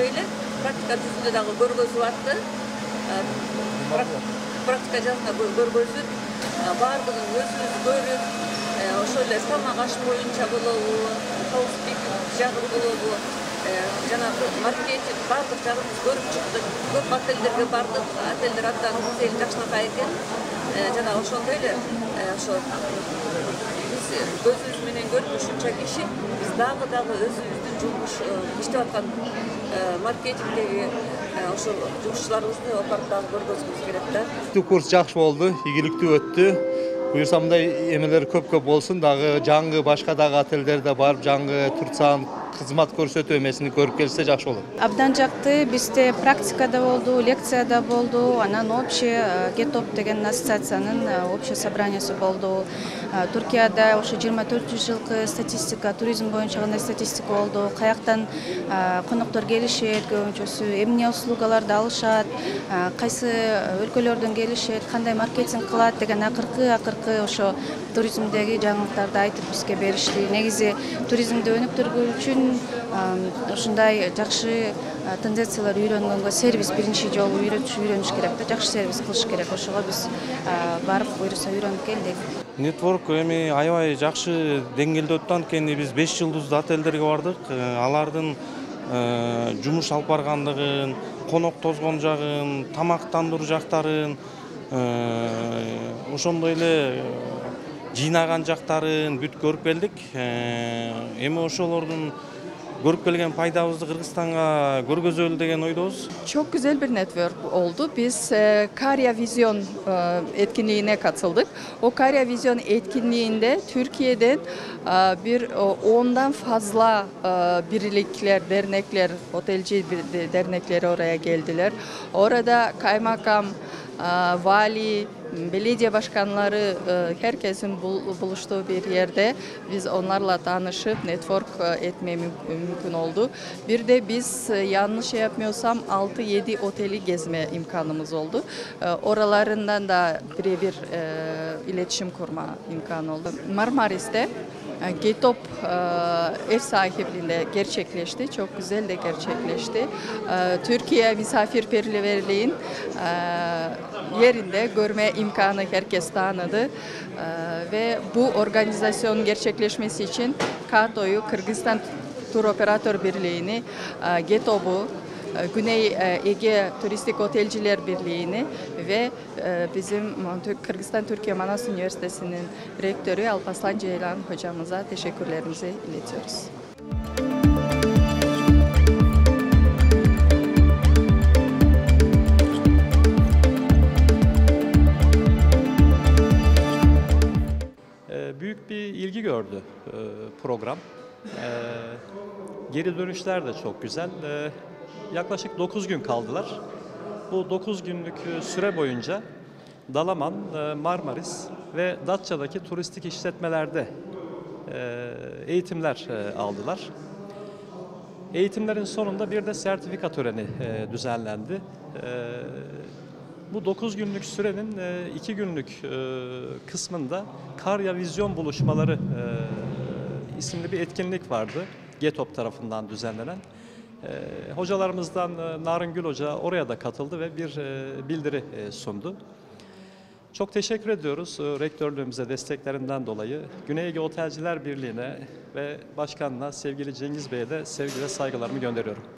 эле практика жүзүндө дагы көргөзүп атты. Практика жазына көргөзүп, баардыгын өзүбүз көрүп, ошол эле салмак аш боюнча болобу, хаускипинг жагы болобу, жанагы маркетинг баардык жагын биз көрүп чыктык. Көп отелдерге бардык, отелдер абдан отель жакшынакай экен. Жана ошондой эле ошо биз көзүбүз менен көрүп ушунча киши биз дагы өзүбүздүн жумуш иштеп аткан маркетингдеги ошол жумушчуларыбызды алып барып дагы көргөзүбүз керек да. Курс жакшы болду, ийгиликтүү өттү. Буюрса мындай эмелер көп болсун, дагы жаңы башка дагы отелдерде барып жаңы турцан кызмат көрсөтүү эмесин көрүп келсе жакшы болот. Абдан жакты, бизде практикада болду, лекцияда болду, анан общий Гетоп деген ассоциациянын общий собраниясы болду. Түркияда ошо 24 жылкы статистика, туризм боюнча кандай статистика болду, каяктан коноктор келишет, көбүнчөсү эмне услугаларды алышат, кайсы өлкөлөрдөн келишет, кандай маркетинг кылат деген акыркы ошо туризмдеги жаңылыктарды айтып бизге беришти. Негизи туризмди өнүктүрүү үчүн ушундай жакшы тенденциялар үйрөнгөнгө сервис биринчи жолу үйрөнүш керек да, жакшы сервис кылыш керек. Ошого биз барып буюрса үйрөнүп келдик. Network эми аябай жакшы деңгээлде өттү. Анткени биз 5 жылдыздуу отелдерге бардык. Алардын жумуш алып баргандыгын, конок тозгон жагын, тамактандыруу жактарын, ошондой эле жыйнаган жактарын бүт көрүп келдик. Эми ошолордун görüp kelgen paydabızdı Kırgızistan'a görgözölü degen oydobuz. Çok güzel bir network oldu. Biz Karya Vizyon etkinliğine katıldık. O Karya Vizyon etkinliğinde Türkiye'den bir 10'dan fazla birlikler, dernekler, otelci dernekleri oraya geldiler. Orada kaymakam, vali, belediye başkanları herkesin buluştuğu bir yerde biz onlarla tanışıp network etmeye mümkün oldu. Bir de biz yanlış yapmıyorsam 6-7 oteli gezme imkanımız oldu. Oralarından da birebir iletişim kurma imkanı oldu. Marmaris'te Getop ev sahipliğinde gerçekleşti. Çok güzel de gerçekleşti. Türkiye misafirperverliğin yerinde görme imkanı herkes tanıdı. Ve bu organizasyonun gerçekleşmesi için KATO'yu, Kırgızistan Tur Operatör Birliği'ni, Getop'u, Güney Ege Turistik Otelciler Birliği'ni ve bizim Kırgızistan Türkiye Manas Üniversitesi'nin rektörü Alparslan Ceylan hocamıza teşekkürlerimizi iletiyoruz. Büyük bir ilgi gördü program. Geri dönüşler de çok güzel. Yaklaşık 9 gün kaldılar. Bu 9 günlük süre boyunca Dalaman, Marmaris ve Datça'daki turistik işletmelerde eğitimler aldılar. Eğitimlerin sonunda bir de sertifika töreni düzenlendi. Bu 9 günlük sürenin 2 günlük kısmında Karya Vizyon Buluşmaları isimli bir etkinlik vardı. Getop tarafından düzenlenen. Hocalarımızdan Narıngül Hoca oraya da katıldı ve bir bildiri sundu. Çok teşekkür ediyoruz rektörlüğümüze desteklerinden dolayı. Güney Ege Otelciler Birliği'ne ve başkanına sevgili Cengiz Bey'e de sevgi ve saygılarımı gönderiyorum.